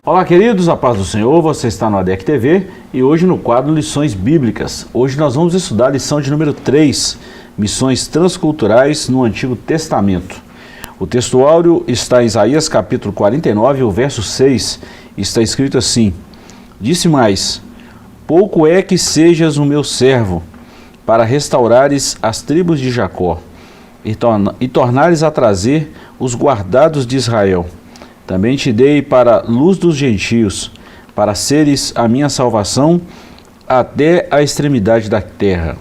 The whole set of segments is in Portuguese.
Olá, queridos, a paz do Senhor, você está no ADEC TV e hoje no quadro Lições Bíblicas. Hoje nós vamos estudar a lição de número 3, Missões Transculturais no Antigo Testamento. O texto áureo está em Isaías capítulo 49, o verso 6, está escrito assim: Disse mais, pouco é que sejas o meu servo, para restaurares as tribos de Jacó, e tornares a trazer os guardados de Israel. Também te dei para luz dos gentios, para seres a minha salvação até a extremidade da terra.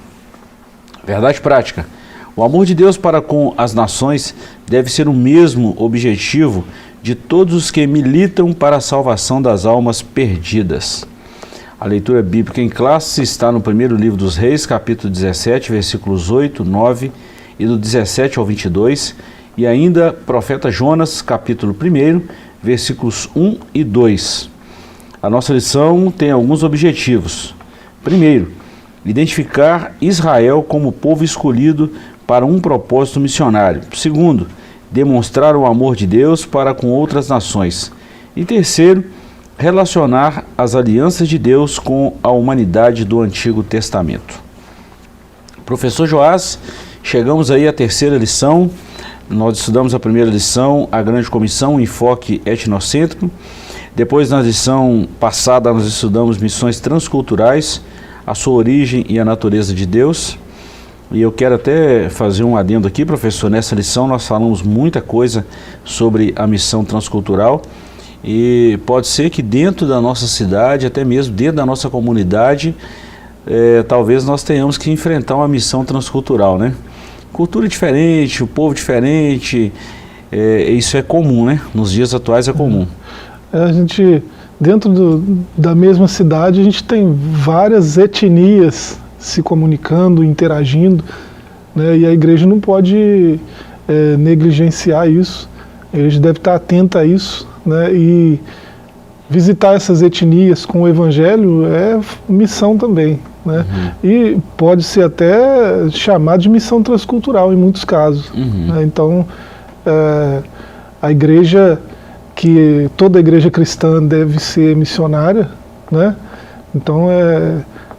Verdade prática. O amor de Deus para com as nações deve ser o mesmo objetivo de todos os que militam para a salvação das almas perdidas. A leitura bíblica em classe está no primeiro livro dos Reis, capítulo 17, versículos 8, 9 e do 17 ao 22, e ainda profeta Jonas, capítulo 1, versículos 1 e 2. A nossa lição tem alguns objetivos. Primeiro, identificar Israel como povo escolhido para um propósito missionário. Segundo, demonstrar o amor de Deus para com outras nações. E terceiro, relacionar as alianças de Deus com a humanidade do Antigo Testamento. Professor Joás, chegamos aí à terceira lição. Nós estudamos a primeira lição, a Grande Comissão, o enfoque etnocêntrico. Depois, na lição passada, nós estudamos missões transculturais, a sua origem e a natureza de Deus. E eu quero até fazer um adendo aqui, professor. Nessa lição nós falamos muita coisa sobre a missão transcultural. E pode ser que dentro da nossa cidade, até mesmo dentro da nossa comunidade, talvez nós tenhamos que enfrentar uma missão transcultural, né? Cultura diferente, o povo diferente, isso é comum, né? Nos dias atuais é comum. A gente, dentro da mesma cidade, a gente tem várias etnias se comunicando, interagindo, né? E a igreja não pode negligenciar isso, a igreja deve estar atenta a isso, né? E visitar essas etnias com o evangelho é missão também, né? E pode ser até chamado de missão transcultural em muitos casos, né? Então, a igreja, que toda igreja cristã deve ser missionária, né? Então,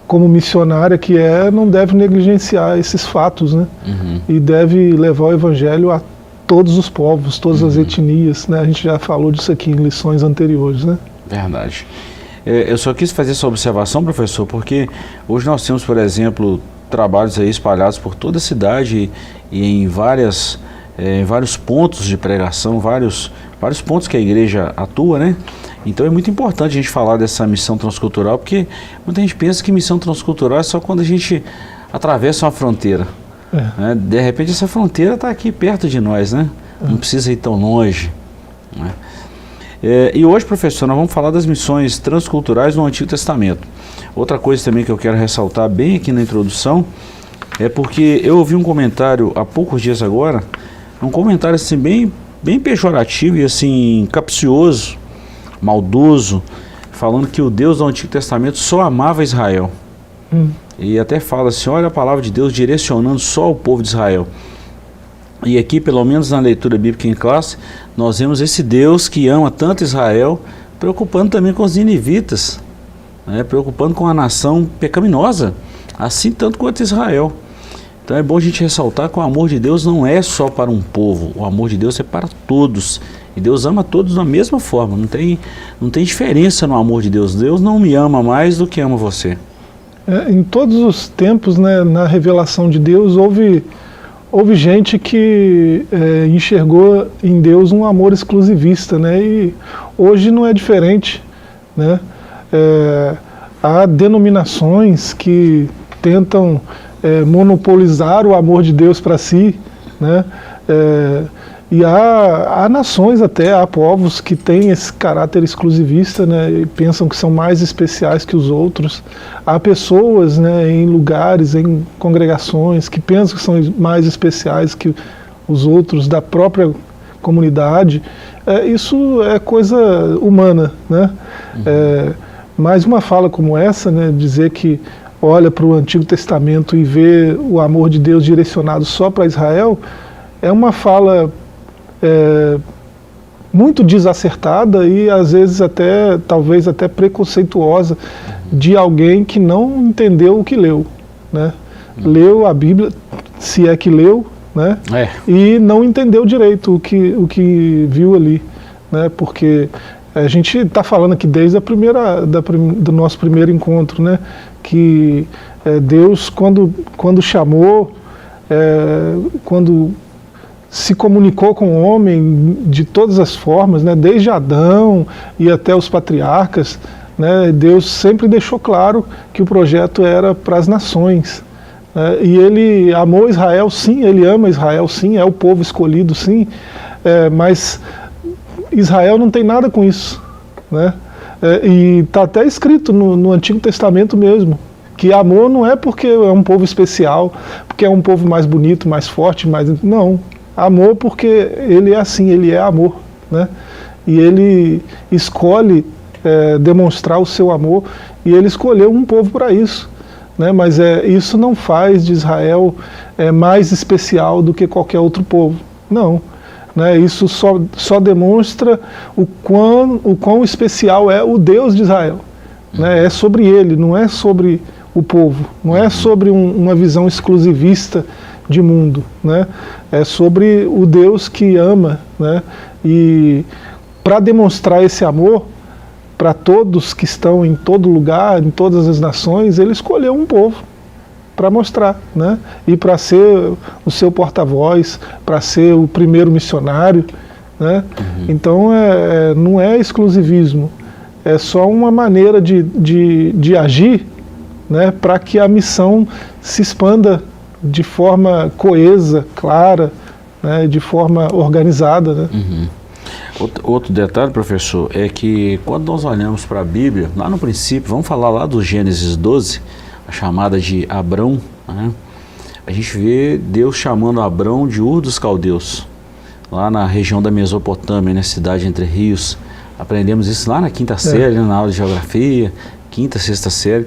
como missionária que não deve negligenciar esses fatos, né? E deve levar o evangelho a todos os povos, todas as etnias, né? A gente já falou disso aqui em lições anteriores, né? Verdade. Eu só quis fazer essa observação, professor, porque hoje nós temos, por exemplo, trabalhos aí espalhados por toda a cidade e em vários pontos de pregação, vários pontos que a igreja atua, né? Então é muito importante a gente falar dessa missão transcultural, porque muita gente pensa que missão transcultural é só quando a gente atravessa uma fronteira. Né? De repente essa fronteira está aqui perto de nós, né? Não precisa ir tão longe, né? E hoje, professor, nós vamos falar das missões transculturais no Antigo Testamento. Outra coisa também que eu quero ressaltar bem aqui na introdução é porque eu ouvi um comentário há poucos dias agora, um comentário assim bem pejorativo e assim capcioso, maldoso, falando que o Deus do Antigo Testamento só amava Israel. E até fala assim, olha a palavra de Deus direcionando só o povo de Israel. E aqui, pelo menos na leitura bíblica em classe, nós vemos esse Deus que ama tanto Israel, preocupando também com os ninivitas, né? Preocupando com a nação pecaminosa, assim tanto quanto Israel. Então é bom a gente ressaltar que o amor de Deus não é só para um povo, o amor de Deus é para todos. E Deus ama todos da mesma forma, não tem diferença no amor de Deus. Deus não me ama mais do que ama você. Em todos os tempos, né, na revelação de Deus, houve gente que enxergou em Deus um amor exclusivista, né? E hoje não é diferente, né? Há denominações que tentam monopolizar o amor de Deus para si, né? E há nações até, há povos que têm esse caráter exclusivista, né, e pensam que são mais especiais que os outros. Há pessoas, né, em lugares, em congregações, que pensam que são mais especiais que os outros da própria comunidade. Isso é coisa humana, né? Mas uma fala como essa, né, dizer que olha para o Antigo Testamento e vê o amor de Deus direcionado só para Israel, é uma fala muito desacertada e às vezes até, talvez até preconceituosa de alguém que não entendeu o que leu, né? Leu a Bíblia, se é que leu, né? E não entendeu direito o que viu ali, né? Porque a gente está falando aqui desde do nosso primeiro encontro, né? Que Deus, quando chamou, quando se comunicou com o homem de todas as formas, né? Desde Adão e até os patriarcas, né? Deus sempre deixou claro que o projeto era para as nações. E ele amou Israel, sim, ele ama Israel, sim, é o povo escolhido, sim, mas Israel não tem nada com isso, né? E está até escrito no Antigo Testamento mesmo, que amor não é porque é um povo especial, porque é um povo mais bonito, mais forte, não, amor porque ele é assim, ele é amor, né? E ele escolhe demonstrar o seu amor, e ele escolheu um povo para isso. Né, mas isso não faz de Israel mais especial do que qualquer outro povo. Não. Né, isso só demonstra o quão especial é o Deus de Israel. Né, é sobre ele, não é sobre o povo. Não é sobre uma visão exclusivista de mundo. Né, é sobre o Deus que ama. Né, e para demonstrar esse amor para todos que estão em todo lugar, em todas as nações, ele escolheu um povo para mostrar, né? E para ser o seu porta-voz, para ser o primeiro missionário, né? Então não é exclusivismo, é só uma maneira de agir, né? Para que a missão se expanda de forma coesa, clara, né? De forma organizada, né? Outro detalhe, professor, é que quando nós olhamos para a Bíblia, lá no princípio, vamos falar lá do Gênesis 12, a chamada de Abrão, né? A gente vê Deus chamando Abrão de Ur dos Caldeus, lá na região da Mesopotâmia, né, cidade entre rios. Aprendemos isso lá na quinta série, na aula de geografia, quinta, sexta série.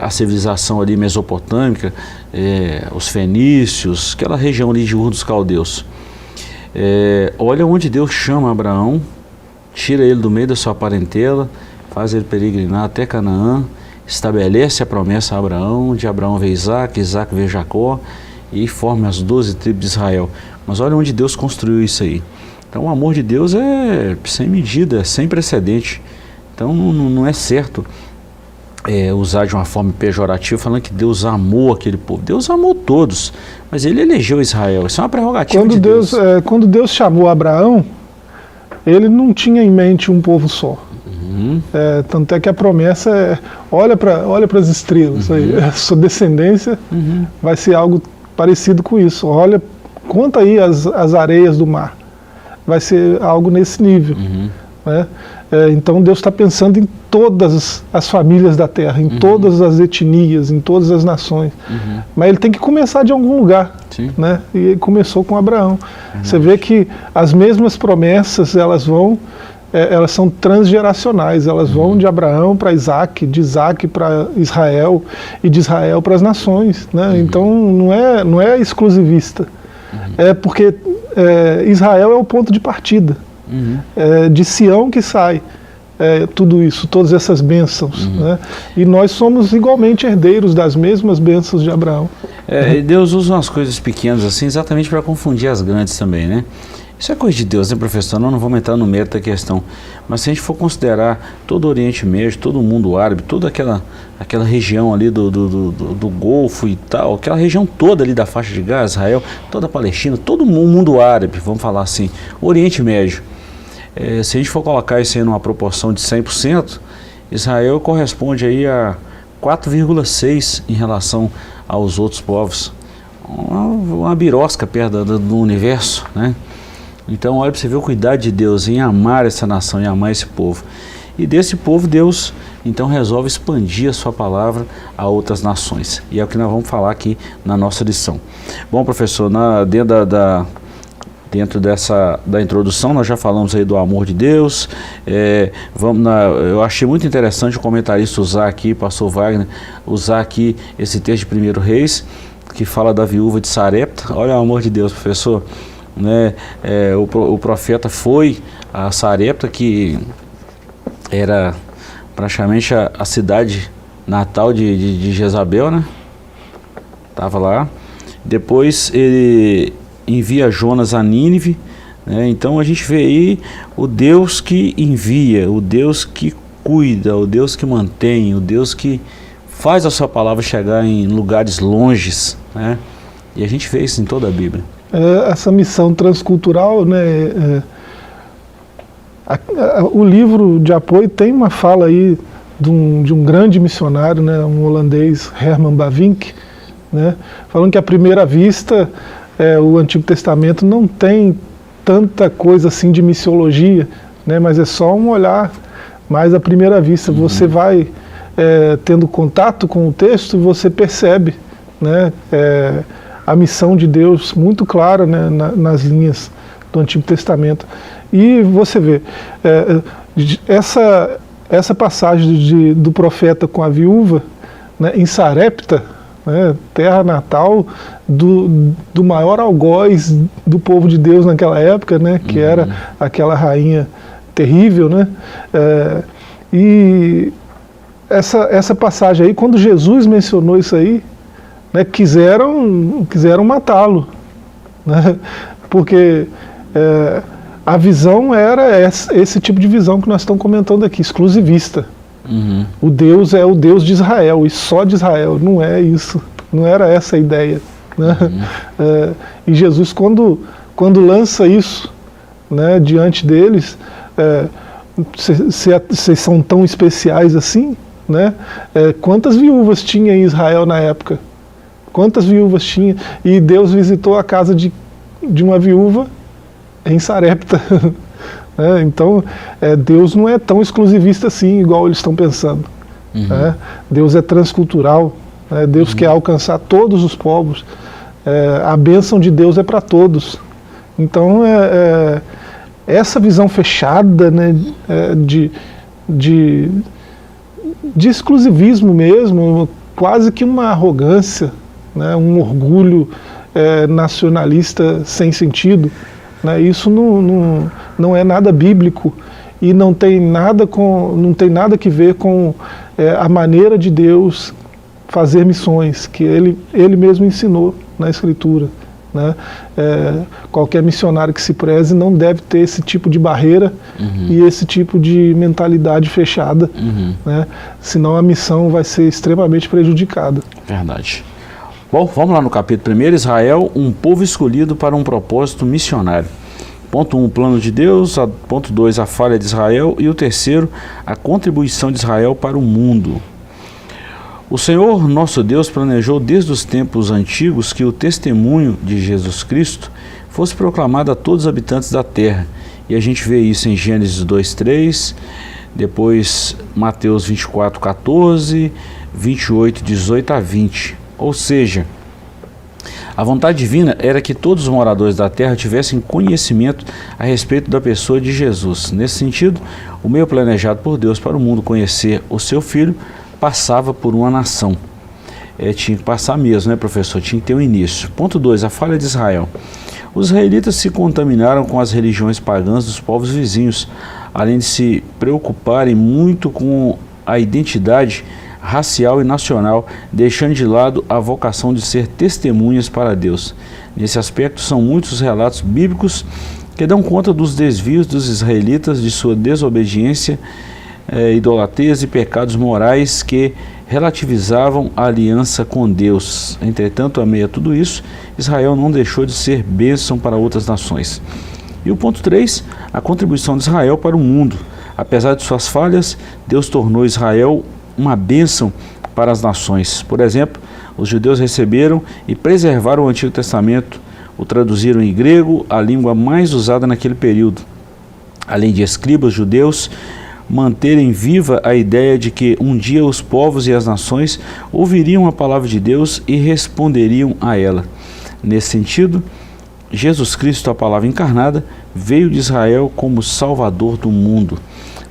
A civilização ali mesopotâmica, os fenícios, aquela região ali de Ur dos Caldeus. Olha onde Deus chama Abraão, tira ele do meio da sua parentela, faz ele peregrinar até Canaã, estabelece a promessa a Abraão, de Abraão veio Isaac, Isaac veio Jacó, e forma as 12 tribos de Israel. Mas olha onde Deus construiu isso aí. Então o amor de Deus é sem medida, é sem precedente. Então não é certo usar de uma forma pejorativa, falando que Deus amou aquele povo. Deus amou todos, mas ele elegeu Israel. Isso é uma prerrogativa de Deus. Quando Deus chamou Abraão, ele não tinha em mente um povo só. Tanto é que a promessa olha para as estrelas, aí, a sua descendência vai ser algo parecido com isso. Olha, conta aí as areias do mar. Vai ser algo nesse nível. Né? Então Deus está pensando em todas as famílias da terra, em todas as etnias, em todas as nações. Mas ele tem que começar de algum lugar. Né? E ele começou com Abraão. Você vê que as mesmas promessas, elas são transgeracionais, elas vão de Abraão para Isaac, de Isaac para Israel e de Israel para as nações. Né? Então não é exclusivista. É porque Israel é o ponto de partida. De Sião que sai tudo isso, todas essas bênçãos. Né? E nós somos igualmente herdeiros das mesmas bênçãos de Abraão. E Deus usa umas coisas pequenas assim exatamente para confundir as grandes também, né? Isso é coisa de Deus, né, professor? Não vamos entrar no mérito da questão. Mas se a gente for considerar todo o Oriente Médio, todo o mundo árabe, toda aquela região ali do Golfo e tal, aquela região toda ali da faixa de Gaza, Israel, toda a Palestina, todo o mundo árabe, vamos falar assim, Oriente Médio. Se a gente for colocar isso aí numa proporção de 100%, Israel corresponde aí a 4,6 em relação aos outros povos. Uma birosca perto do universo, né? Então olha para você ver o cuidado de Deus em amar essa nação, em amar esse povo. E desse povo Deus então resolve expandir a sua palavra a outras nações. E é o que nós vamos falar aqui na nossa lição. Bom, professor, dentro da introdução nós já falamos aí do amor de Deus. Eu achei muito interessante o comentarista usar aqui, pastor Wagner, usar aqui esse texto de 1 Reis, que fala da viúva de Sarepta. Olha o amor de Deus, professor. né? O profeta foi a Sarepta, que era praticamente a cidade natal de Jezabel, né? Estava lá. Depois ele envia Jonas a Nínive, né? Então a gente vê aí o Deus que envia, o Deus que cuida, o Deus que mantém, o Deus que faz a sua palavra chegar em lugares longes, né? E a gente vê isso em toda a Bíblia. Essa missão transcultural, né? O livro de apoio tem uma fala aí de um grande missionário, né? Um holandês, Herman Bavinck, né? Falando que à primeira vista o Antigo Testamento não tem tanta coisa assim de missiologia, né? Mas é só um olhar mais à primeira vista. Você vai tendo contato com o texto e você percebe, né? A missão de Deus muito clara, né? Nas linhas do Antigo Testamento. E você vê, essa passagem do profeta com a viúva, né? Em Sarepta, né, terra natal do maior algoz do povo de Deus naquela época, né, que era aquela rainha terrível, né, e essa passagem aí, quando Jesus mencionou isso aí, né, quiseram matá-lo, né, porque a visão era esse tipo de visão que nós estamos comentando aqui, exclusivista. O Deus é o Deus de Israel, e só de Israel. Não é isso, não era essa a ideia, né? E Jesus, quando lança isso, né, diante deles, vocês são tão especiais assim, né? Quantas viúvas tinha em Israel na época? Quantas viúvas tinha? E Deus visitou a casa de uma viúva em Sarepta. Então, Deus não é tão exclusivista assim, igual eles estão pensando. Deus é transcultural, Deus quer alcançar todos os povos, a bênção de Deus é para todos. Então, essa visão fechada, né, de exclusivismo mesmo, quase que uma arrogância, né, um orgulho nacionalista sem sentido, né, isso não é nada bíblico e não tem nada que ver com a maneira de Deus fazer missões, que ele mesmo ensinou na Escritura, né? Qualquer missionário que se preze não deve ter esse tipo de barreira e esse tipo de mentalidade fechada, né? Senão a missão vai ser extremamente prejudicada. Verdade. Bom, vamos lá no capítulo 1, Israel, um povo escolhido para um propósito missionário. Ponto 1, o plano de Deus. Ponto 2, a falha de Israel. E o terceiro, a contribuição de Israel para o mundo. O Senhor, nosso Deus, planejou desde os tempos antigos que o testemunho de Jesus Cristo fosse proclamado a todos os habitantes da terra. E a gente vê isso em Gênesis 2:3, depois Mateus 24:14, 28:18-20. Ou seja, a vontade divina era que todos os moradores da terra tivessem conhecimento a respeito da pessoa de Jesus. Nesse sentido, o meio planejado por Deus para o mundo conhecer o seu Filho passava por uma nação. Tinha que passar mesmo, né, professor? Tinha que ter um início. Ponto 2, a falha de Israel. Os israelitas se contaminaram com as religiões pagãs dos povos vizinhos, além de se preocuparem muito com a identidade racial e nacional, deixando de lado a vocação de ser testemunhas para Deus. Nesse aspecto, são muitos os relatos bíblicos que dão conta dos desvios dos israelitas, de sua desobediência, idolatrias e pecados morais que relativizavam a aliança com Deus. Entretanto, a meio a tudo isso, Israel não deixou de ser bênção para outras nações. E o ponto 3, a contribuição de Israel para o mundo. Apesar de suas falhas, Deus tornou Israel uma bênção para as nações. Por exemplo, os judeus receberam e preservaram o Antigo Testamento, o traduziram em grego, a língua mais usada naquele período. Além de escribas judeus manterem viva a ideia de que um dia os povos e as nações ouviriam a palavra de Deus e responderiam a ela. Nesse sentido, Jesus Cristo, a palavra encarnada, veio de Israel como Salvador do mundo.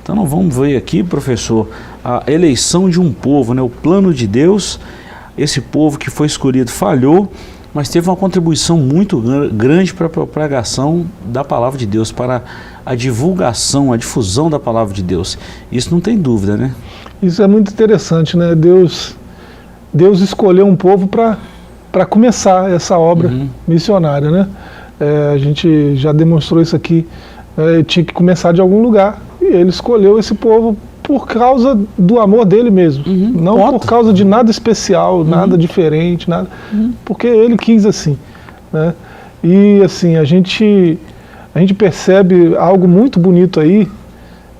Então nós vamos ver aqui, professor, a eleição de um povo, né? O plano de Deus. Esse povo que foi escolhido falhou, mas teve uma contribuição muito grande para a propagação da palavra de Deus, para a divulgação, a difusão da palavra de Deus. Isso não tem dúvida, né? Isso é muito interessante, né? Deus escolheu um povo para começar essa obra missionária, né? A gente já demonstrou isso aqui, tinha que começar de algum lugar, e ele escolheu esse povo por causa do amor dele mesmo, não por causa de nada especial, nada diferente, nada, porque ele quis assim, né? E assim, a gente percebe algo muito bonito aí,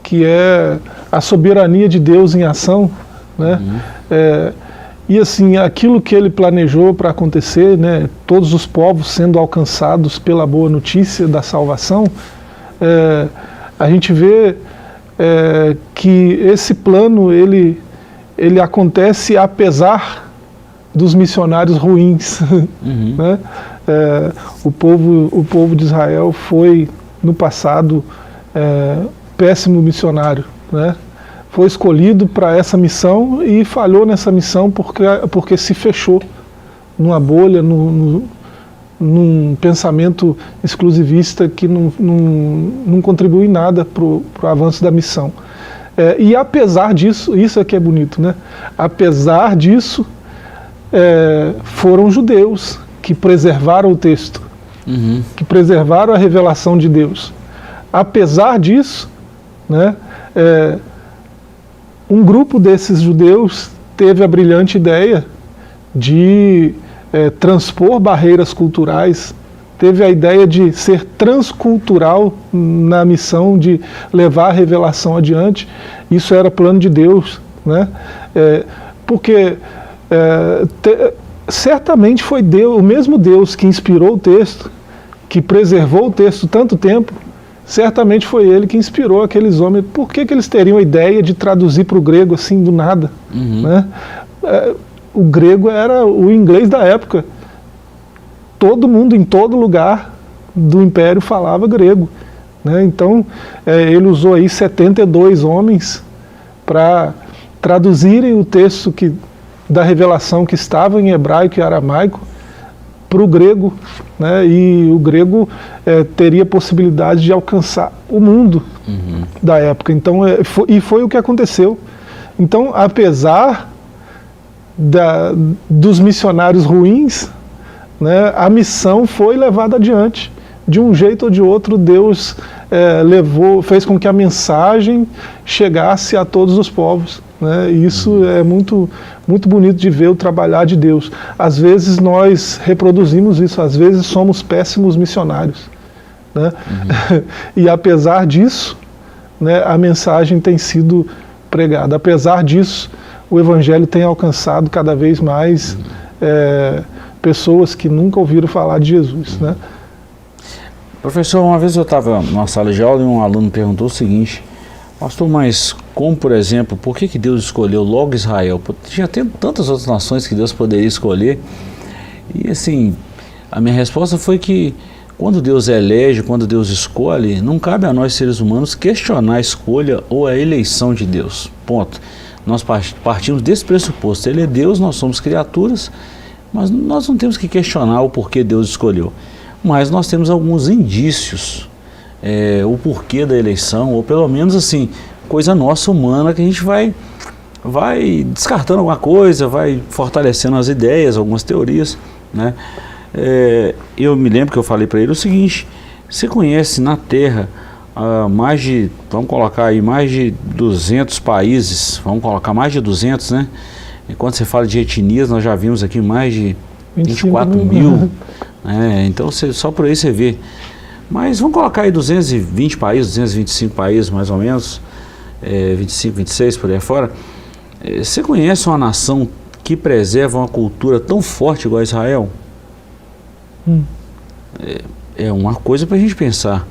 que é a soberania de Deus em ação, né? E assim, aquilo que ele planejou para acontecer, né, todos os povos sendo alcançados pela boa notícia da salvação, a gente vê que esse plano ele acontece apesar dos missionários ruins. Né? O povo de Israel foi no passado péssimo missionário, né? Foi escolhido para essa missão e falhou nessa missão porque se fechou numa bolha, num pensamento exclusivista que não contribui em nada para o avanço da missão. E apesar disso, isso é que é bonito, né? Apesar disso, foram judeus que preservaram o texto, que preservaram a revelação de Deus. Apesar disso, né, um grupo desses judeus teve a brilhante ideia de transpor barreiras culturais, teve a ideia de ser transcultural na missão de levar a revelação adiante. Isso era plano de Deus, né? Porque certamente foi Deus, o mesmo Deus que inspirou o texto, que preservou o texto tanto tempo, certamente foi ele que inspirou aqueles homens. Por que eles teriam a ideia de traduzir para o grego assim do nada? Né? O grego era o inglês da época. Todo mundo, em todo lugar do império, falava grego. Né? Então, ele usou aí 72 homens para traduzirem o texto da revelação que estava em hebraico e aramaico para o grego, né? E o grego teria possibilidade de alcançar o mundo da época. Então, foi o que aconteceu. Então, apesar dos missionários ruins, né, a missão foi levada adiante. De um jeito ou de outro, Deus fez com que a mensagem chegasse a todos os povos. Né? E isso é muito, muito bonito de ver o trabalhar de Deus. Às vezes nós reproduzimos isso, às vezes somos péssimos missionários. Né? E apesar disso, né, a mensagem tem sido pregada. Apesar disso, o Evangelho tem alcançado cada vez mais pessoas que nunca ouviram falar de Jesus. Né? Professor, uma vez eu estava numa sala de aula e um aluno perguntou o seguinte: pastor, mas como, por exemplo, por que Deus escolheu logo Israel? Tinha tantas outras nações que Deus poderia escolher. E assim, a minha resposta foi que quando Deus elege, quando Deus escolhe, não cabe a nós seres humanos questionar a escolha ou a eleição de Deus. Ponto. Nós partimos desse pressuposto. Ele é Deus, nós somos criaturas, mas nós não temos que questionar o porquê Deus escolheu. Mas nós temos alguns indícios, o porquê da eleição, ou pelo menos assim, coisa nossa humana que a gente vai descartando alguma coisa, vai fortalecendo as ideias, algumas teorias, né? Eu me lembro que eu falei para ele o seguinte: você conhece na Terra vamos colocar aí mais de 200 países, vamos colocar mais de 200, né? E quando você fala de etnias, nós já vimos aqui mais de 24 mil. Então só por aí você vê. Mas vamos colocar aí 220 países, 225 países mais ou menos, 25, 26 por aí fora. Você conhece uma nação que preserva uma cultura tão forte igual a Israel? É uma coisa para a gente pensar.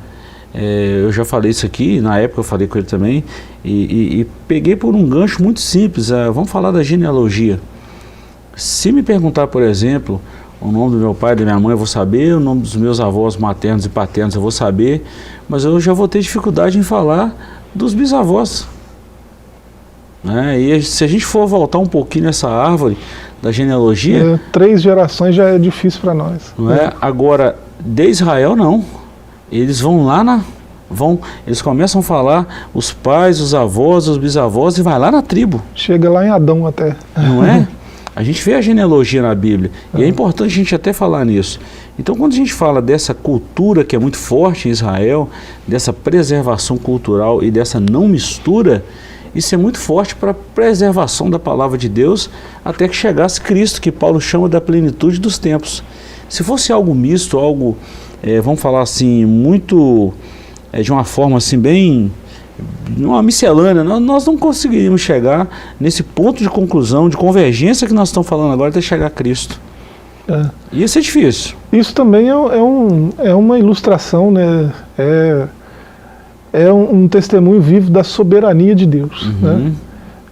Eu já falei isso aqui, na época eu falei com ele também, e peguei por um gancho muito simples. Vamos falar da genealogia. Se me perguntar, por exemplo, o nome do meu pai e da minha mãe eu vou saber, o nome dos meus avós maternos e paternos eu vou saber, mas eu já vou ter dificuldade em falar dos bisavós. né? E se a gente for voltar um pouquinho nessa árvore da genealogia... 3 gerações já é difícil para nós. Não é? Agora, de Israel não. Eles vão lá eles começam a falar os pais, os avós, os bisavós e vai lá na tribo. Chega lá em Adão até. Não é? A gente vê a genealogia na Bíblia e é importante a gente até falar nisso. Então, quando a gente fala dessa cultura que é muito forte em Israel, dessa preservação cultural e dessa não mistura, isso é muito forte para a preservação da palavra de Deus até que chegasse Cristo, que Paulo chama da plenitude dos tempos. Se fosse algo misto, algo, vamos falar assim, muito, de uma forma assim bem... uma miscelânea, nós não conseguiríamos chegar nesse ponto de conclusão, de convergência que nós estamos falando agora até chegar a Cristo. E isso é difícil. Isso também é uma ilustração, né? É um testemunho vivo da soberania de Deus. Né?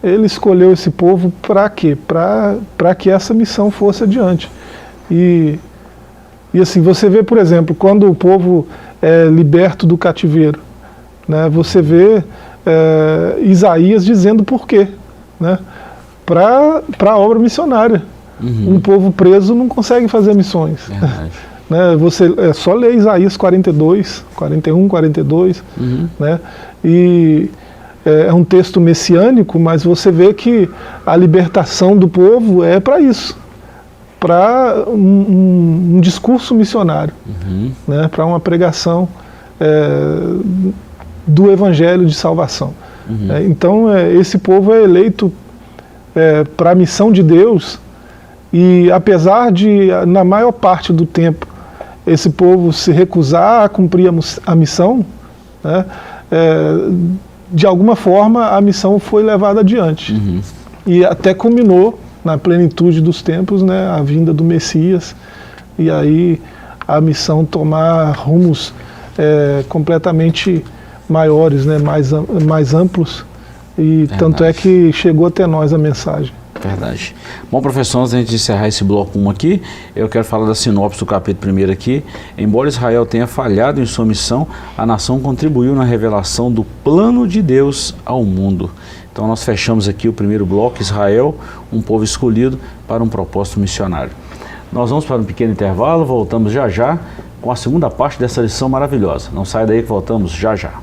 Ele escolheu esse povo para quê? Para que essa missão fosse adiante. E assim, você vê, por exemplo, quando o povo é liberto do cativeiro, né, você vê Isaías dizendo por quê, né, para a obra missionária. Um povo preso não consegue fazer missões. Né, é só ler Isaías 42, 41, 42. Né, e é um texto messiânico, mas você vê que a libertação do povo é para isso. Para um discurso missionário, né, para uma pregação do evangelho de salvação. Então, esse povo é eleito para a missão de Deus, e apesar de, na maior parte do tempo, esse povo se recusar a cumprir a missão, né, de alguma forma a missão foi levada adiante. E até culminou na plenitude dos tempos, né, a vinda do Messias, e aí a missão tomar rumos completamente maiores, né, mais amplos, e tanto é que chegou até nós a mensagem. Verdade. Bom, professor, antes de a gente encerrar esse bloco 1 aqui, eu quero falar da sinopse do capítulo 1 aqui. Embora Israel tenha falhado em sua missão, a nação contribuiu na revelação do plano de Deus ao mundo. Então nós fechamos aqui o primeiro bloco, Israel, um povo escolhido para um propósito missionário. Nós vamos para um pequeno intervalo, voltamos já já com a segunda parte dessa lição maravilhosa. Não sai daí que voltamos já já.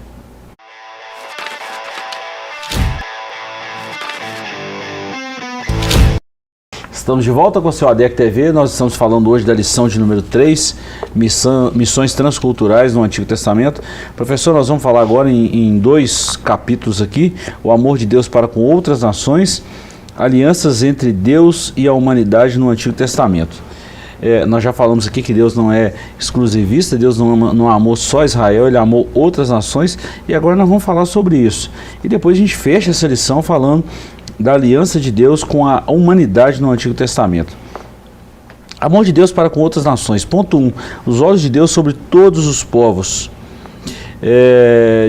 Estamos de volta com o seu ADEC TV, nós estamos falando hoje da lição de número 3, missões transculturais no Antigo Testamento. Professor, nós vamos falar agora em 2 capítulos aqui, o amor de Deus para com outras nações, alianças entre Deus e a humanidade no Antigo Testamento. Nós já falamos aqui que Deus não é exclusivista, Deus não amou só Israel, Ele amou outras nações, e agora nós vamos falar sobre isso. E depois a gente fecha essa lição falando da aliança de Deus com a humanidade no Antigo Testamento. Amor de Deus para com outras nações. Ponto 1. Os olhos de Deus sobre todos os povos.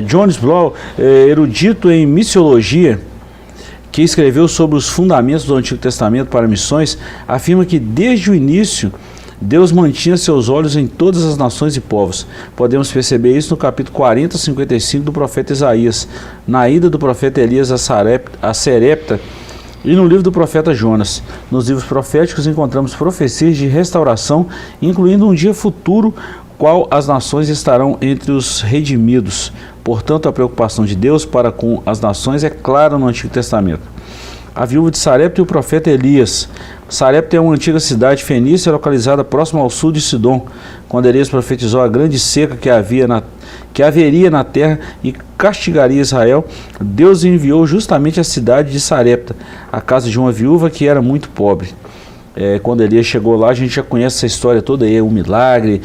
Jones Blow, erudito em missiologia, que escreveu sobre os fundamentos do Antigo Testamento para missões, afirma que desde o início Deus mantinha seus olhos em todas as nações e povos. Podemos perceber isso no capítulo 40, 55 do profeta Isaías, na ida do profeta Elias a Serepta e no livro do profeta Jonas. Nos livros proféticos encontramos profecias de restauração, incluindo um dia futuro, qual as nações estarão entre os redimidos. Portanto, a preocupação de Deus para com as nações é clara no Antigo Testamento. A viúva de Sarepta e o profeta Elias. Sarepta é uma antiga cidade fenícia localizada próximo ao sul de Sidom. Quando Elias profetizou a grande seca que haveria na terra e castigaria Israel, Deus enviou justamente a cidade de Sarepta, a casa de uma viúva que era muito pobre. Quando Elias chegou lá, a gente já conhece essa história toda aí, o milagre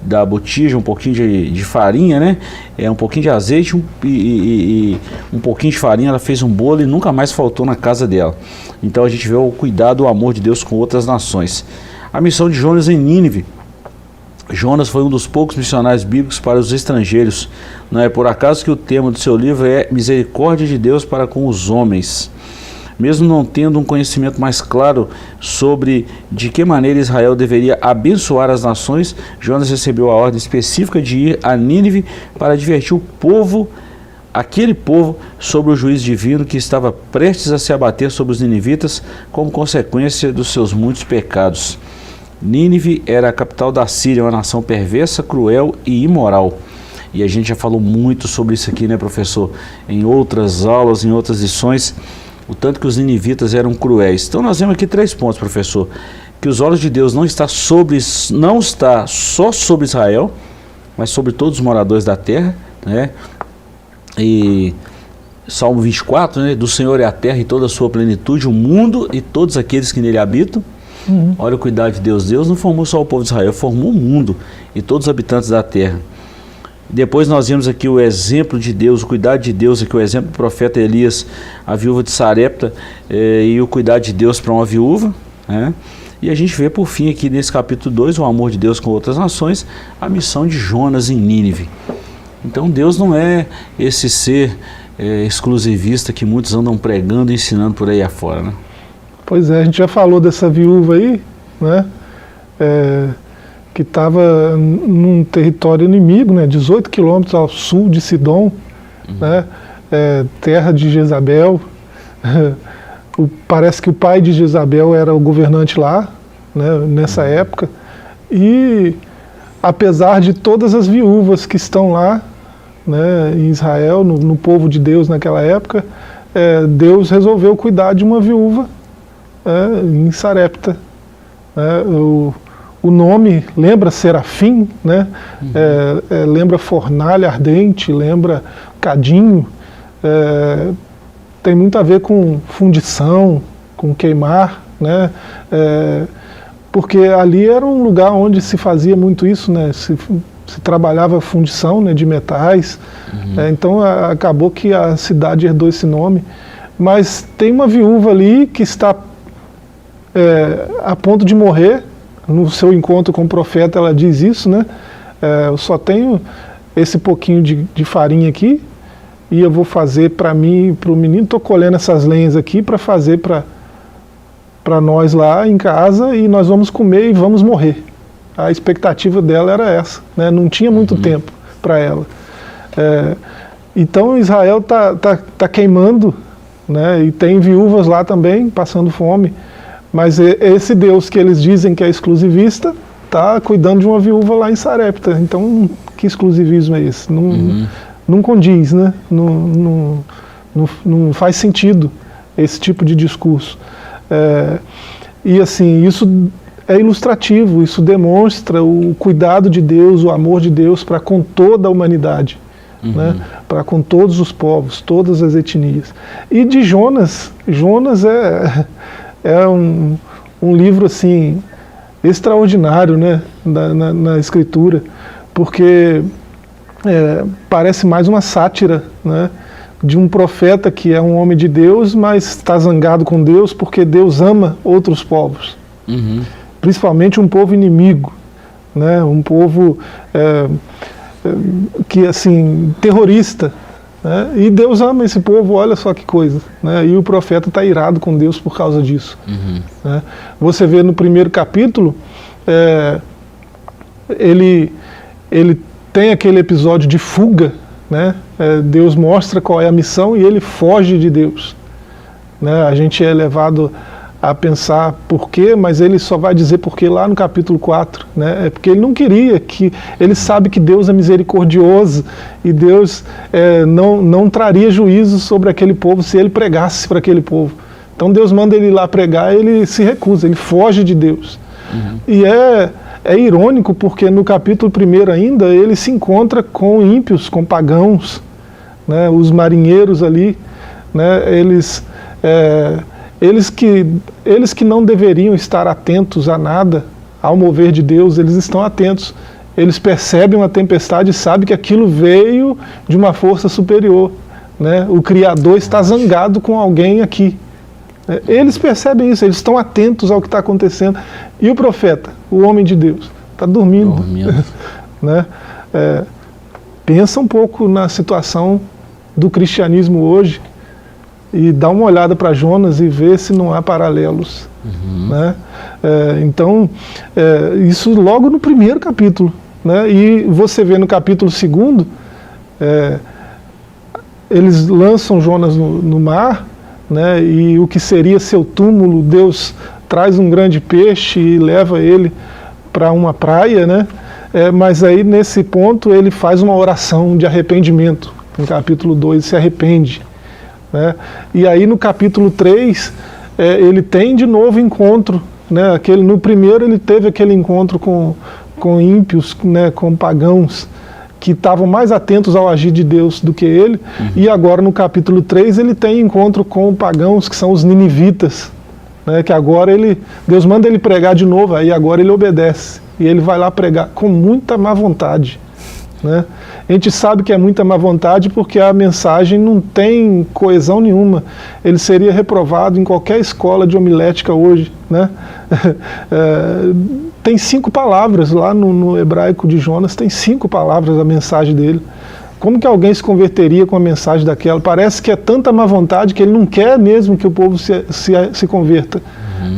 da botija, um pouquinho de farinha, né? Um pouquinho de azeite e um pouquinho de farinha, ela fez um bolo e nunca mais faltou na casa dela. Então a gente vê o cuidado, o amor de Deus com outras nações. A missão de Jonas em Nínive. Jonas foi um dos poucos missionários bíblicos para os estrangeiros. Não é por acaso que o tema do seu livro é Misericórdia de Deus para com os homens. Mesmo não tendo um conhecimento mais claro sobre de que maneira Israel deveria abençoar as nações, Jonas recebeu a ordem específica de ir a Nínive para advertir o povo aquele povo sobre o juízo divino que estava prestes a se abater sobre os ninivitas como consequência dos seus muitos pecados. Nínive era a capital da Síria, uma nação perversa, cruel e imoral. E a gente já falou muito sobre isso aqui, né, professor? Em outras aulas, em outras lições, o tanto que os ninivitas eram cruéis. Então nós vemos aqui 3 pontos, professor. Que os olhos de Deus não está só sobre Israel, mas sobre todos os moradores da terra, né? E Salmo 24, né? Do Senhor é a terra e toda a sua plenitude, o mundo e todos aqueles que nele habitam. Olha o cuidado de Deus. Deus não formou só o povo de Israel, formou o mundo e todos os habitantes da terra. Depois nós vemos aqui o exemplo de Deus, o cuidado de Deus, aqui o exemplo do profeta Elias, a viúva de Sarepta, e o cuidado de Deus para uma viúva, né? E a gente vê por fim aqui nesse capítulo 2, o amor de Deus com outras nações, a missão de Jonas em Nínive. Então Deus não é esse ser exclusivista que muitos andam pregando e ensinando por aí afora, né? Pois é, a gente já falou dessa viúva aí, né? Que estava num território inimigo, né? 18 quilômetros ao sul de Sidom, né? Terra de Jezabel. Parece que o pai de Jezabel era o governante lá, né? Nessa época. E apesar de todas as viúvas que estão lá, né? Em Israel, no povo de Deus naquela época, Deus resolveu cuidar de uma viúva em Sarepta. O nome lembra serafim, né? Lembra fornalha ardente, lembra cadinho, tem muito a ver com fundição, com queimar, né? Porque ali era um lugar onde se fazia muito isso, né? Se trabalhava fundição, né, de metais. Então acabou que a cidade herdou esse nome. Mas tem uma viúva ali que está a ponto de morrer. No seu encontro com o profeta ela diz isso, né? Eu só tenho esse pouquinho de farinha aqui e eu vou fazer para mim e para o menino. Estou colhendo essas lenhas aqui para fazer para nós lá em casa e nós vamos comer e vamos morrer. A expectativa dela era essa, né? Não tinha muito tempo para ela. Então Israel tá queimando, né? E tem viúvas lá também passando fome. Mas esse Deus que eles dizem que é exclusivista está cuidando de uma viúva lá em Sarepta. Então, que exclusivismo é esse? Não condiz, né? Não faz sentido esse tipo de discurso. E assim, isso é ilustrativo, isso demonstra o cuidado de Deus, o amor de Deus para com toda a humanidade, né? Para com todos os povos, todas as etnias. E de Jonas é um livro assim extraordinário, né, na escritura, porque parece mais uma sátira, né, de um profeta que é um homem de Deus, mas está zangado com Deus porque Deus ama outros povos, principalmente um povo inimigo, né, um povo que assim terrorista. E Deus ama esse povo, olha só que coisa, né? E o profeta está irado com Deus por causa disso. Né? Você vê no primeiro capítulo, ele tem aquele episódio de fuga, né? Deus mostra qual é a missão e ele foge de Deus. Né? A gente é levado a pensar por quê, mas ele só vai dizer por quê lá no capítulo 4, né? É porque ele não queria, ele sabe que Deus é misericordioso e Deus não traria juízo sobre aquele povo se ele pregasse para aquele povo. Então Deus manda ele ir lá pregar, ele se recusa, ele foge de Deus. E é irônico porque no capítulo 1 ainda ele se encontra com ímpios, com pagãos, né? Os marinheiros ali, né? Eles que não deveriam estar atentos a nada, ao mover de Deus, eles estão atentos. Eles percebem uma tempestade e sabem que aquilo veio de uma força superior, né? O Criador está zangado com alguém aqui. Eles percebem isso, eles estão atentos ao que está acontecendo. E o profeta, o homem de Deus, está dormindo. Né? Pensa um pouco na situação do cristianismo hoje, e dá uma olhada para Jonas e vê se não há paralelos. Né? Então, isso logo no primeiro capítulo. Né? E você vê no capítulo 2, eles lançam Jonas no mar, né, e o que seria seu túmulo, Deus traz um grande peixe e leva ele para uma praia, né? Mas aí nesse ponto ele faz uma oração de arrependimento. No capítulo 2 se arrepende, né? E aí no capítulo 3 ele tem de novo encontro, né? No primeiro ele teve aquele encontro com ímpios, né? Com pagãos, que estavam mais atentos ao agir de Deus do que ele. E agora no capítulo 3 ele tem encontro com pagãos, que são os ninivitas, né? Que agora Deus manda ele pregar de novo, aí agora ele obedece. E ele vai lá pregar com muita má vontade, né? A gente sabe que é muita má vontade porque a mensagem não tem coesão nenhuma. Ele seria reprovado em qualquer escola de homilética hoje, né? Tem 5 palavras lá no hebraico de Jonas, tem 5 palavras a mensagem dele. Como que alguém se converteria com a mensagem daquela? Parece que é tanta má vontade que ele não quer mesmo que o povo se converta.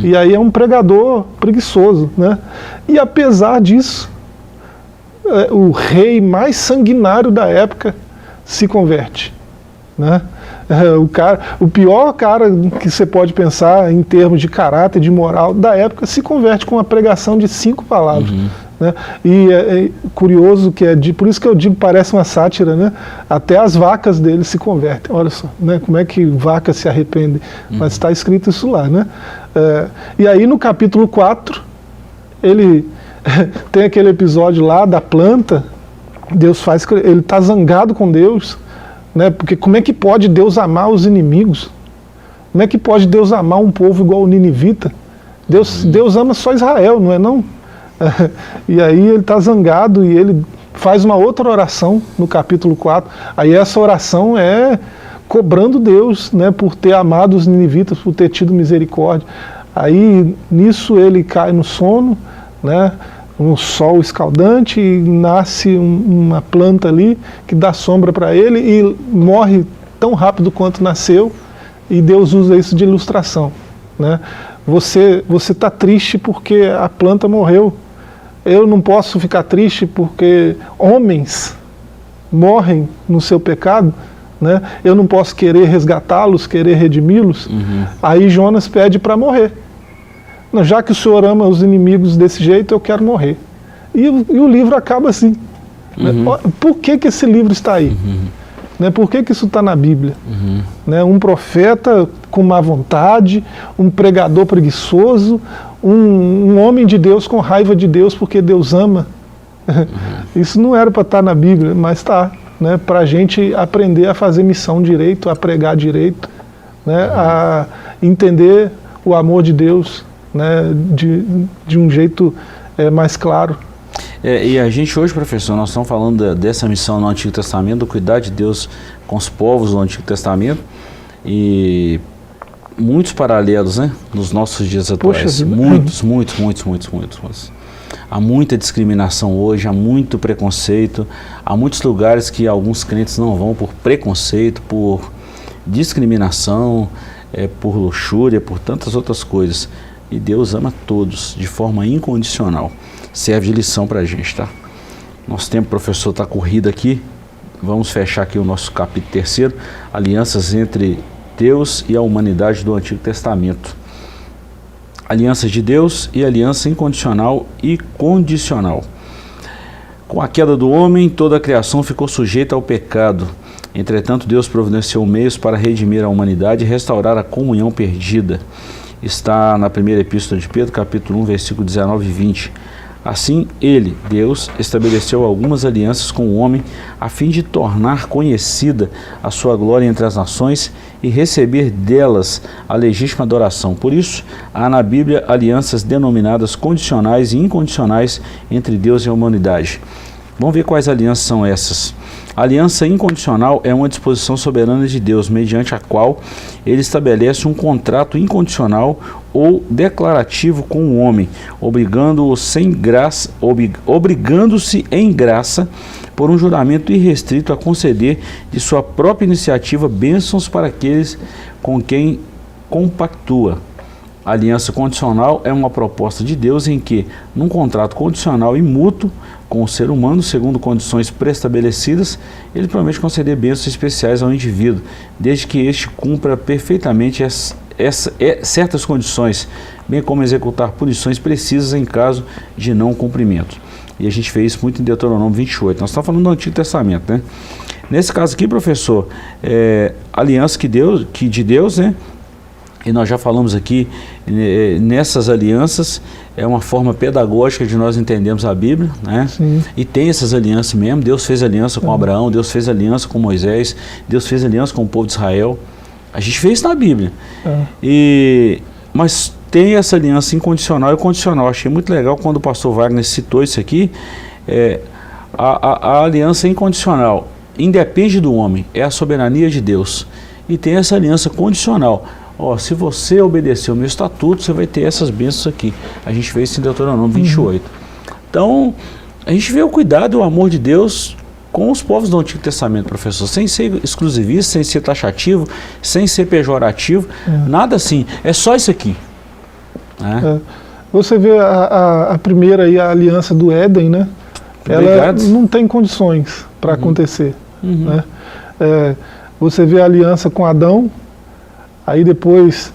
E aí é um pregador preguiçoso, né? E apesar disso, o rei mais sanguinário da época se converte, né? O pior cara que você pode pensar em termos de caráter, de moral da época, se converte com uma pregação de 5 palavras. Né? E é curioso que por isso que eu digo, parece uma sátira, né? Até as vacas dele se convertem. Olha só, né? Como é que vacas se arrependem? Mas está escrito isso lá, né? E aí no capítulo 4 ele tem aquele episódio lá da planta. Ele está zangado com Deus, né? Porque como é que pode Deus amar os inimigos? Como é que pode Deus amar um povo igual o ninivita? Deus ama só Israel, não é não? E aí ele está zangado e ele faz uma outra oração no capítulo 4. Aí essa oração é cobrando Deus, né, por ter amado os ninivitas, por ter tido misericórdia. Aí nisso ele cai no sono, né, um sol escaldante, e nasce uma planta ali que dá sombra para ele e morre tão rápido quanto nasceu, e Deus usa isso de ilustração, né? Você está triste porque a planta morreu. Eu não posso ficar triste porque homens morrem no seu pecado, né? Eu não posso querer resgatá-los, querer redimi-los. Aí Jonas pede para morrer. Não, já que o Senhor ama os inimigos desse jeito, eu quero morrer. E o livro acaba assim. Né? Por que esse livro está aí? Né? Por que isso está na Bíblia? Né? Um profeta com má vontade, um pregador preguiçoso, um homem de Deus com raiva de Deus porque Deus ama. Isso não era para estar na Bíblia, mas está, né? Para a gente aprender a fazer missão direito, a pregar direito, né? A entender o amor de Deus, né? De um jeito mais claro. E a gente hoje, professor, nós estamos falando dessa missão no Antigo Testamento, do cuidar de Deus com os povos do Antigo Testamento, e muitos paralelos, né, nos nossos dias atuais. Muitos. Há muita discriminação hoje, há muito preconceito, há muitos lugares que alguns crentes não vão por preconceito, por discriminação, por luxúria, por tantas outras coisas. E Deus ama todos de forma incondicional. Serve de lição para a gente, tá? Nosso tempo, professor, está corrido aqui. Vamos fechar aqui o nosso capítulo 3, alianças entre Deus e a humanidade do Antigo Testamento. Alianças de Deus e aliança incondicional e condicional. Com a queda do homem, toda a criação ficou sujeita ao pecado. Entretanto, Deus providenciou meios para redimir a humanidade e restaurar a comunhão perdida. Está na primeira epístola de Pedro, capítulo 1, versículo 19 e 20. Assim, ele, Deus, estabeleceu algumas alianças com o homem a fim de tornar conhecida a sua glória entre as nações e receber delas a legítima adoração. Por isso, há na Bíblia alianças denominadas condicionais e incondicionais entre Deus e a humanidade. Vamos ver quais alianças são essas. A aliança incondicional é uma disposição soberana de Deus, mediante a qual ele estabelece um contrato incondicional ou declarativo com o homem, obrigando-se em graça por um juramento irrestrito a conceder de sua própria iniciativa bênçãos para aqueles com quem compactua. A aliança condicional é uma proposta de Deus em que, num contrato condicional e mútuo, com o ser humano, segundo condições pré-estabelecidas. Ele promete conceder bênçãos especiais ao indivíduo, desde que este cumpra perfeitamente certas condições, bem como executar punições precisas em caso de não cumprimento. E a gente vê isso muito em Deuteronômio 28. Nós estamos falando do Antigo Testamento, né? Nesse caso aqui, professor, aliança de Deus, né? E nós já falamos aqui, nessas alianças, é uma forma pedagógica de nós entendermos a Bíblia, né? Sim. E tem essas alianças mesmo. Deus fez aliança com Abraão, Deus fez aliança com Moisés, Deus fez aliança com o povo de Israel. A gente vê isso na Bíblia. Mas tem essa aliança incondicional e condicional. Achei muito legal quando o pastor Wagner citou isso aqui. A aliança incondicional independe do homem, é a soberania de Deus. E tem essa aliança condicional. Se você obedecer o meu estatuto, você vai ter essas bênçãos aqui. A gente vê isso em Deuteronômio 28. Então, a gente vê o cuidado e o amor de Deus com os povos do Antigo Testamento, professor, sem ser exclusivista, sem ser taxativo, sem ser pejorativo, nada assim. É só isso aqui. Você vê a primeira aí, a aliança do Éden, né? Ela não tem condições para acontecer. Né? Você vê a aliança com Adão, aí depois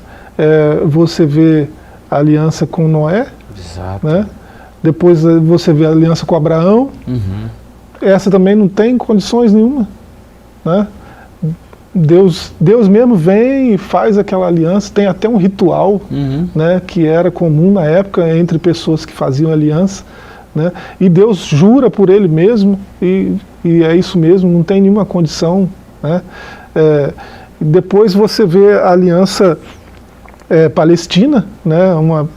você vê a aliança com Noé. Exato. Né? Depois você vê a aliança com Abraão. Essa também não tem condições nenhuma. Né? Deus mesmo vem e faz aquela aliança. Tem até um ritual, né, que era comum na época entre pessoas que faziam aliança. Né? E Deus jura por Ele mesmo, e é isso mesmo, não tem nenhuma condição. Né? Depois você vê a aliança palestina, né? Uma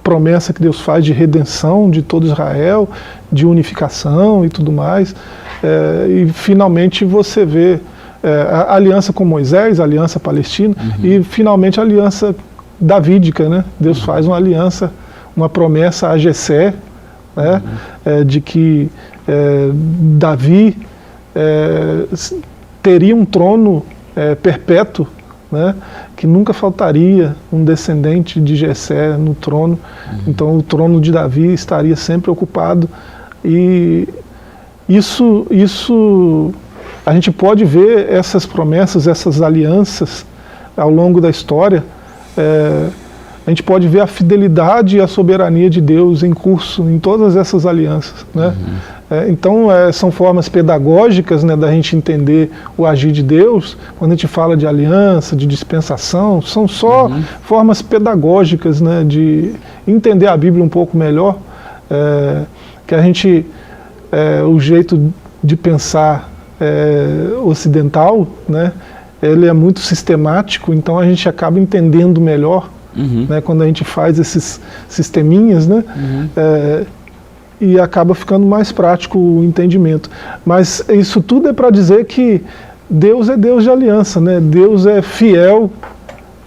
promessa que Deus faz de redenção de todo Israel, de unificação e tudo mais. E finalmente você vê a aliança com Moisés, a aliança palestina, e finalmente a aliança davídica. Né? Deus faz uma aliança, uma promessa a Jessé, né? De que Davi teria um trono perpétuo, né? Que nunca faltaria um descendente de Jessé no trono. Então o trono de Davi estaria sempre ocupado. E isso a gente pode ver essas promessas, essas alianças ao longo da história. A gente pode ver a fidelidade e a soberania de Deus em curso em todas essas alianças. Né? Então são formas pedagógicas, né, da gente entender o agir de Deus. Quando a gente fala de aliança, de dispensação, são só formas pedagógicas, né, de entender a Bíblia um pouco melhor. Que a gente, o jeito de pensar ocidental, né, ele é muito sistemático, então a gente acaba entendendo melhor, né, quando a gente faz esses sisteminhas, né, e acaba ficando mais prático o entendimento. Mas isso tudo é para dizer que Deus é Deus de aliança, né? Deus é fiel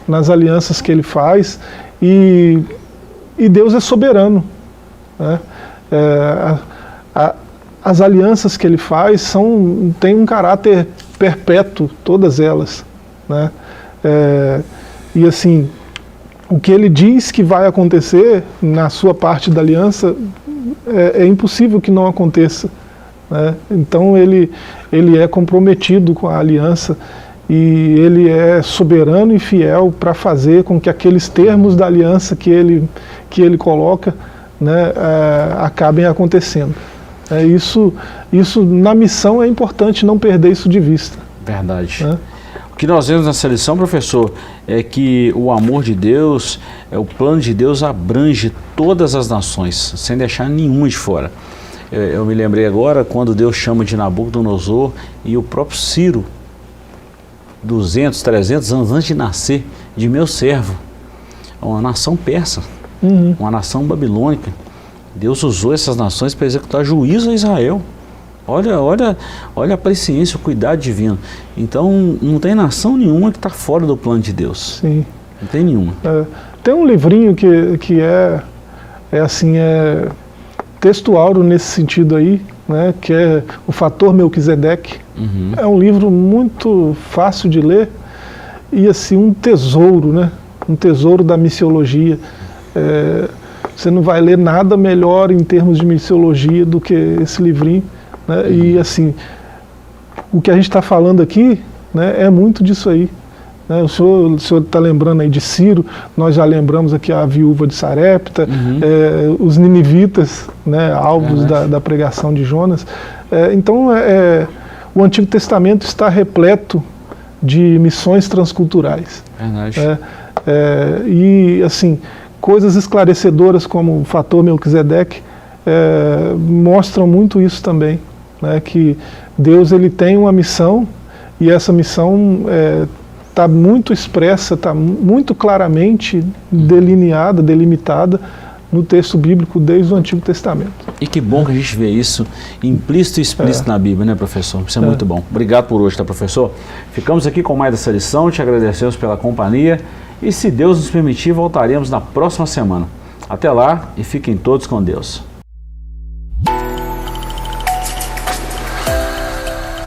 nas alianças que Ele faz, e Deus é soberano. Né? As alianças que Ele faz têm um caráter perpétuo, todas elas. Né? E assim, o que Ele diz que vai acontecer na sua parte da aliança, é impossível que não aconteça. Né? Então ele é comprometido com a aliança, e Ele é soberano e fiel para fazer com que aqueles termos da aliança que ele coloca, né, acabem acontecendo. Isso na missão é importante não perder isso de vista. Verdade. Né? O que nós vemos nessa lição, professor, é que o amor de Deus, o plano de Deus abrange todas as nações, sem deixar nenhuma de fora. Eu me lembrei agora quando Deus chama de Nabucodonosor, e o próprio Ciro, 200, 300 anos antes de nascer, de meu servo, uma nação persa, uma nação babilônica. Deus usou essas nações para executar juízo a Israel. Olha a presciência, o cuidado divino. Então, não tem nação nenhuma que está fora do plano de Deus. Sim. Não tem nenhuma. Tem um livrinho que é textual nesse sentido aí, né, que é O Fator Melquisedeque. É um livro muito fácil de ler e assim um tesouro, né, um tesouro da missiologia. Você não vai ler nada melhor em termos de missiologia do que esse livrinho, né? E assim, o que a gente está falando aqui, né, é muito disso aí. Né? O senhor está lembrando aí de Ciro, nós já lembramos aqui a viúva de Sarepta, os ninivitas, né, alvos da pregação de Jonas. Então, o Antigo Testamento está repleto de missões transculturais. Verdade. E, assim, coisas esclarecedoras como o fator Melquisedeque mostram muito isso também, né, que Deus ele tem uma missão e essa missão está muito expressa, está muito claramente delineada, delimitada no texto bíblico desde o Antigo Testamento. E que bom que a gente vê isso implícito e explícito na Bíblia, né, professor? Isso é muito bom. Obrigado por hoje, tá, professor? Ficamos aqui com mais dessa lição, te agradecemos pela companhia e, se Deus nos permitir, voltaremos na próxima semana. Até lá e fiquem todos com Deus.